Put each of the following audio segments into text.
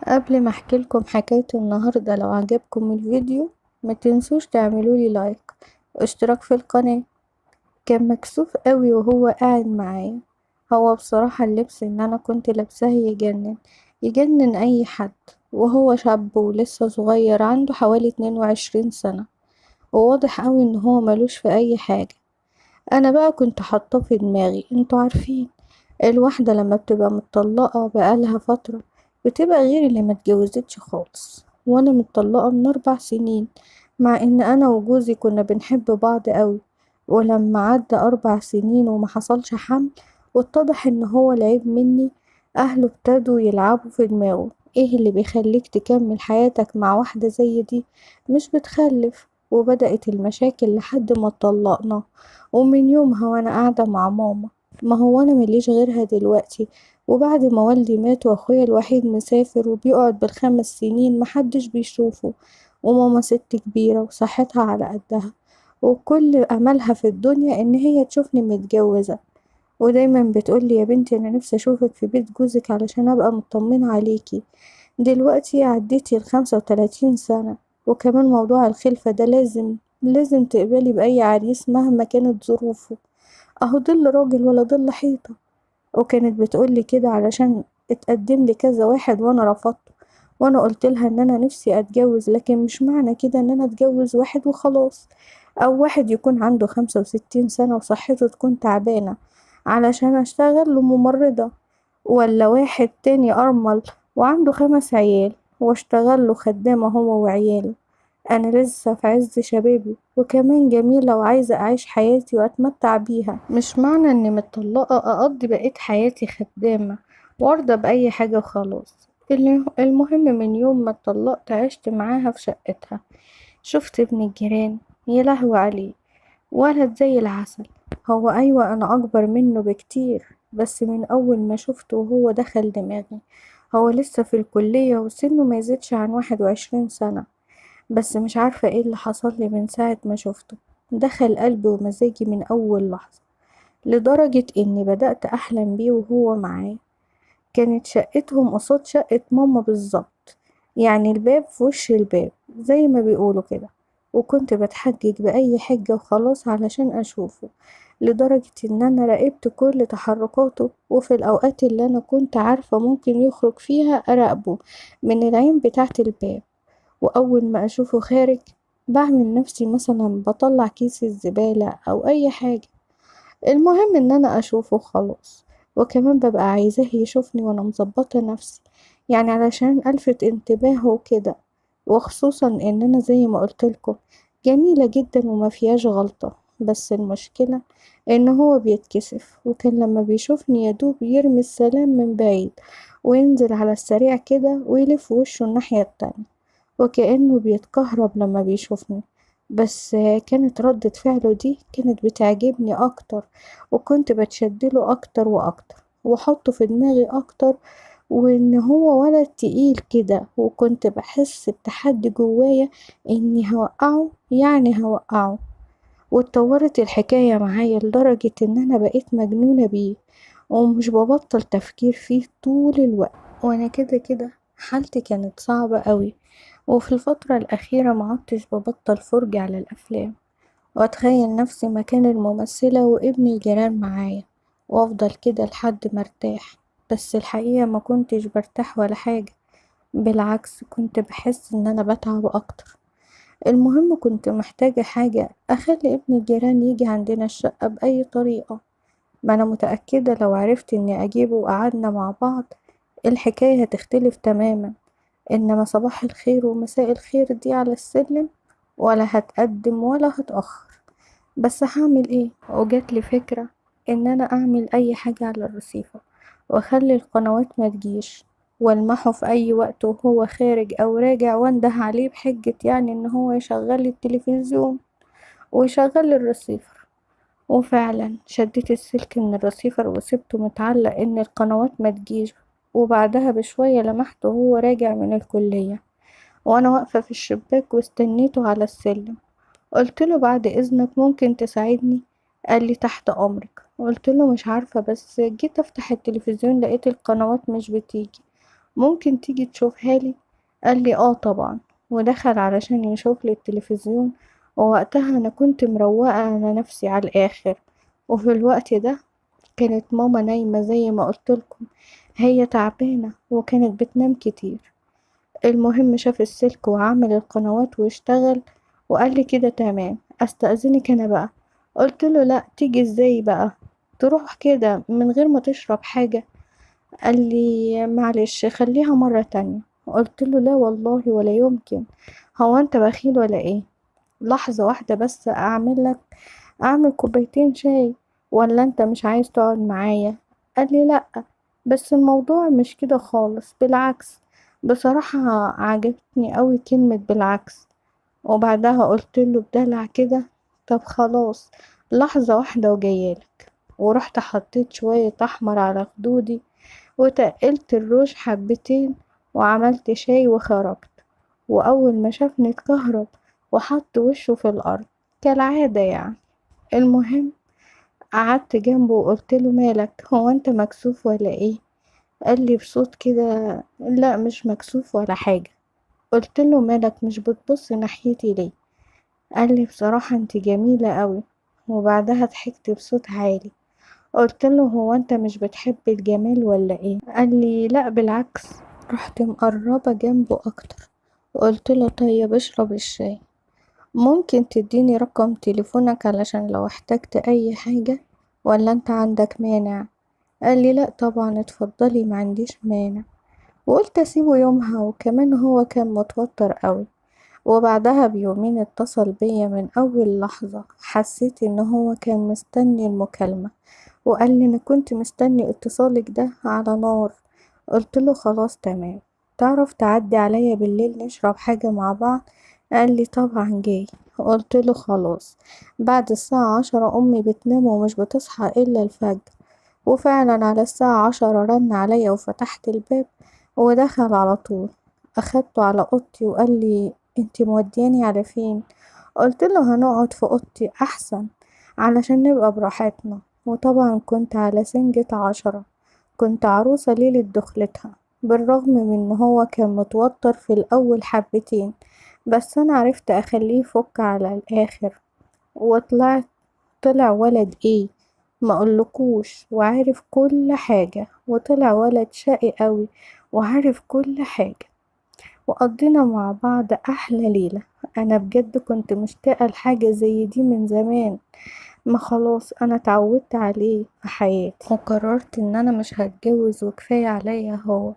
قبل ما احكي لكم حكاية النهاردة، لو عجبكم الفيديو ما تنسوش تعملوا لي لايك واشتراك في القناة. كان مكسوف قوي وهو قاعد معايا. هو بصراحة اللبس اللي انا كنت لابساه يجنن، يجنن اي حد. وهو شاب ولسه صغير، عنده حوالي 22 سنة، وواضح قوي ان هو ملوش في اي حاجة. انا بقى كنت حاطاه في دماغي. انتوا عارفين الواحدة لما بتبقى متطلقة بقالها فترة بتبقى غير اللي متجوزتش خالص، وانا متطلقة من 4 سنين، مع ان انا وجوزي كنا بنحب بعض قوي. ولما عدى 4 سنين وما حصلش حمل، واتضح ان هو العيب مني، اهله ابتدوا يلعبوا في دماغه. ايه اللي بيخليك تكمل حياتك مع واحدة زي دي مش بتخلف؟ وبدأت المشاكل لحد ما اتطلقنا. ومن يومها وانا قاعدة مع ماما. ما هو انا مليش غيرها دلوقتي، وبعد ما والدي مات واخويا الوحيد مسافر وبيقعد بال5 سنين محدش بيشوفه. وماما ست كبيرة وصحتها على قدها، وكل املها في الدنيا ان هي تشوفني متجوزة. ودايما بتقولي يا بنتي انا نفسي اشوفك في بيت جوزك علشان ابقى مطمنة عليكي. دلوقتي عديتي ال35 سنة، وكمان موضوع الخلفة ده لازم تقبلي بأي عريس مهما كانت ظروفه. اهو ظل راجل ولا ظل حيطة. وكانت بتقولي كده علشان اتقدم لي كذا واحد وانا رفضته. وانا قلت لها ان انا نفسي اتجوز، لكن مش معنى كده ان انا اتجوز واحد وخلاص، او واحد يكون عنده 65 سنة وصحته تكون تعبانة علشان اشتغل له ممرضة، ولا واحد تاني ارمل وعنده 5 عيال واشتغل له خدامة هو وعياله. انا لسه في عز شبابي وكمان جميلة وعايزة اعيش حياتي واتمتع بيها. مش معنى اني متطلقة اقضي بقية حياتي خدامة وارضى باي حاجة وخلاص. المهم من يوم ما اتطلقت عشت معاها في شقتها. شفت ابن الجيران، يا لهوي عليه، ولد زي العسل. هو ايوه انا اكبر منه بكتير، بس من اول ما شفته وهو دخل دماغي. هو لسه في الكلية وسنه ما يزيدش عن 21 سنة. بس مش عارفة ايه اللي حصل لي من ساعة ما شفته. دخل قلبي ومزاجي من أول لحظة، لدرجة إني بدأت أحلم بيه وهو معايا. كانت شقتهم قصاد شقة ماما بالظبط، يعني الباب في وش الباب زي ما بيقولوا كده. وكنت بتحجج بأي حجة وخلاص علشان أشوفه، لدرجة إن أنا راقبت كل تحركاته، وفي الأوقات اللي أنا كنت عارفة ممكن يخرج فيها أراقبه من العين بتاعة الباب. وأول ما أشوفه خارج بعمل نفسي مثلا بطلع كيس الزبالة أو أي حاجة، المهم إن أنا أشوفه خلاص. وكمان ببقى عايزاه يشوفني وأنا مظبطة نفسي، يعني علشان ألفت انتباهه كده. وخصوصا إن أنا زي ما قلتلكم جميلة جدا وما فيهاش غلطة. بس المشكلة إن هو بيتكسف، وكان لما بيشوفني يدوب يرمي السلام من بعيد وينزل على السريع كده ويلف وشه الناحية التانية، وكأنه بيتكهرب لما بيشوفني. بس كانت ردة فعله دي كانت بتعجبني أكتر، وكنت بتشدله أكتر وأكتر وأحطه في دماغي أكتر. وإن هو ولد تقيل كده، وكنت بحس بتحدي جوايا إني هوقعه، يعني هوقعه. واتطورت الحكاية معايا لدرجة إن أنا بقيت مجنونة بيه، ومش ببطل تفكير فيه طول الوقت. وأنا كده كده حالتي كانت صعبة قوي، وفي الفترة الأخيرة معدتش ببطل فرجة على الأفلام، وأتخيل نفسي مكان الممثلة وابن الجيران معايا، وأفضل كده لحد ما ارتاح. بس الحقيقة ما كنتش برتاح ولا حاجة، بالعكس كنت بحس إن أنا بتعب أكتر. المهم كنت محتاجة حاجة أخلي ابن الجيران يجي عندنا الشقة بأي طريقة. ما أنا متأكدة لو عرفت إني أجيبه وقعدنا مع بعض الحكاية هتختلف تماما. إنما صباح الخير ومساء الخير دي على السلم، ولا هتقدم ولا هتأخر. بس هعمل ايه؟ وجاتلي فكرة ان انا اعمل اي حاجة على الرصيفة، واخلي القنوات ما تجيش، والمحه في اي وقت وهو خارج او راجع، وانده عليه بحجة يعني ان هو يشغل التلفزيون ويشغل الرصيفر. وفعلا شديت السلك من الرصيفر وسبته متعلق ان القنوات ما تجيش. وبعدها بشوية لمحته وهو راجع من الكلية، وانا واقفة في الشباك واستنيته على السلم. قلت له بعد اذنك ممكن تساعدني؟ قال لي تحت امرك. قلت له مش عارفة، بس جيت افتح التلفزيون لقيت القنوات مش بتيجي، ممكن تيجي تشوفها لي؟ قال لي اه طبعا، ودخل علشان يشوف لي التلفزيون. ووقتها انا كنت مروقة على نفسي على الاخر. وفي الوقت ده كانت ماما نايمة زي ما قلت لكم، هي تعبانة وكانت بتنام كتير. المهم شاف السلك وعمل القنوات واشتغل، وقال لي كده تمام، استأذنك انا بقى. قلت له لا، تيجي ازاي بقى تروح كده من غير ما تشرب حاجة؟ قال لي معلش خليها مرة تانية. قلت له لا والله ولا يمكن، هو انت بخيل ولا ايه؟ لحظة واحدة بس اعمل كوبايتين شاي، ولا انت مش عايز تقعد معايا؟ قال لي لا، بس الموضوع مش كده خالص، بالعكس. بصراحة عجبتني قوي كلمة بالعكس. وبعدها قلت له بدلع كده، طب خلاص، لحظة واحدة وجايلك. ورحت حطيت شوية احمر على خدودي، وتقلت الروش حبتين، وعملت شاي وخرجت. وأول ما شافني اتكهرب وحط وشه في الأرض كالعادة يعني. المهم قعدت جنبه وقلت له مالك، هو انت مكسوف ولا ايه؟ قال لي بصوت كده لا مش مكسوف ولا حاجة. قلت له مالك مش بتبص ناحيتي ليه؟ قال لي بصراحة انت جميلة قوي. وبعدها ضحكت بصوت عالي. قلت له هو انت مش بتحب الجمال ولا ايه؟ قال لي لا بالعكس. رحت مقربة جنبه اكتر وقلت له طيب اشرب الشاي، ممكن تديني رقم تليفونك علشان لو احتجت اي حاجة، ولا انت عندك مانع؟ قال لي لا طبعا اتفضلي، ما عنديش مانع. وقلت اسيبه يومها، وكمان هو كان متوتر قوي. وبعدها بيومين اتصل بيا، من اول لحظة حسيت ان هو كان مستني المكالمة. وقال لي انا كنت مستني اتصالك ده على نار. قلت له خلاص تمام، تعرف تعدي عليا بالليل نشرب حاجة مع بعض؟ قال لي طبعا جاي. قلت له خلاص. بعد الساعة 10 امي بتنام ومش بتصحى الا الفجر. وفعلا على الساعة 10 رن عليا وفتحت الباب، ودخل على طول. اخدته على اوضتي وقال لي انتي مودياني على فين؟ قلت له هنقعد في اوضتي احسن علشان نبقى براحتنا. وطبعا كنت على سنجة 10، كنت عروسة ليلة دخلتها. بالرغم من ان هو كان متوتر في الاول حبتين، بس انا عرفت اخليه يفك على الاخر. طلع ولد ايه ما اقولكوش، وعارف كل حاجة. وطلع ولد شقي قوي وعارف كل حاجة. وقضينا مع بعض احلى ليلة. انا بجد كنت مشتاقة لحاجة زي دي من زمان. ما خلاص انا اتعودت عليه في حياتي، وقررت ان انا مش هتجوز وكفاية عليا هو.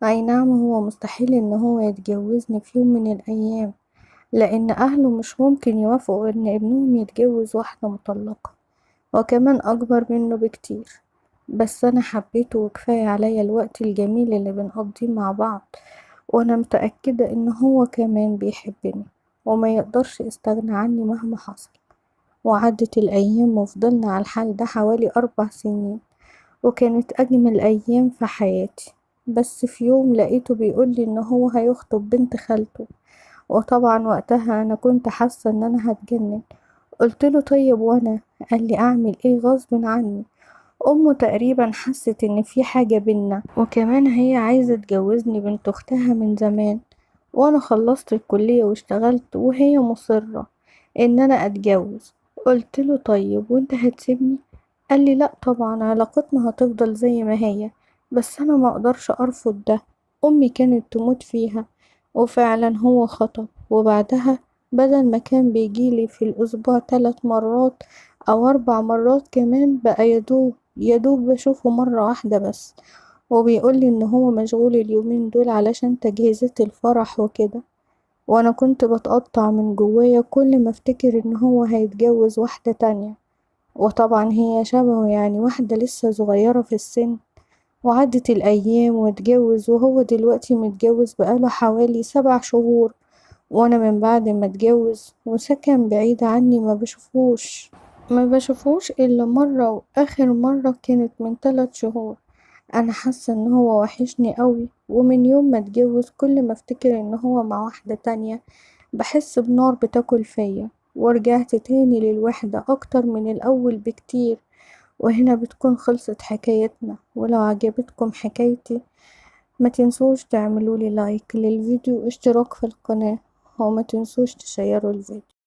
اي نعم هو مستحيل ان هو يتجوزني في يوم من الايام، لان اهله مش ممكن يوافقوا ان ابنهم يتجوز واحدة مطلقة وكمان اكبر منه بكتير. بس انا حبيته وكفاية عليا الوقت الجميل اللي بنقضيه مع بعض. وانا متأكدة ان هو كمان بيحبني وما يقدرش يستغنى عني مهما حصل. وعدت الايام وفضلنا على الحال ده حوالي 4 سنين، وكانت اجمل ايام في حياتي. بس في يوم لقيته بيقولي ان هو هيخطب بنت خالته. وطبعا وقتها انا كنت حاسة ان انا هتجنن. قلت له طيب وانا؟ قال لي اعمل ايه غصب عني. امه تقريبا حست ان في حاجة بينا، وكمان هي عايزة تجوزني بنت اختها من زمان. وانا خلصت الكلية واشتغلت وهي مصرة ان انا اتجوز. قلت له طيب وانت هتسيبني؟ قال لي لا طبعا، علاقتنا هتفضل زي ما هي، بس انا ما اقدرش ارفض ده. امي كانت تموت فيها. وفعلا هو خطب. وبعدها بدل ما كان بيجيلي في الاسبوع 3 مرات او 4 مرات كمان، بقى يدوب بشوفه مرة واحدة بس. وبيقولي ان هو مشغول اليومين دول علشان تجهيزات الفرح وكده. وانا كنت بتقطع من جوايا كل ما افتكر ان هو هيتجوز واحدة تانية. وطبعا هي شبهه، يعني واحدة لسه صغيرة في السن. وعدت الأيام واتجوز، وهو دلوقتي متجوز بقاله حوالي 7 شهور. وانا من بعد ما اتجوز وسكن بعيد عني ما بشوفوش الا مرة، واخر مرة كانت من 3 شهور. انا حاسة ان هو وحشني قوي. ومن يوم ما اتجوز كل ما افتكر ان هو مع واحدة تانية بحس بنار بتاكل فيا، ورجعت تاني للوحدة اكتر من الاول بكتير. وهنا بتكون خلصت حكايتنا. ولو عجبتكم حكايتي ما تنسوش تعملولي لايك للفيديو واشتراك في القناة، وما تنسوش تشيروا الفيديو.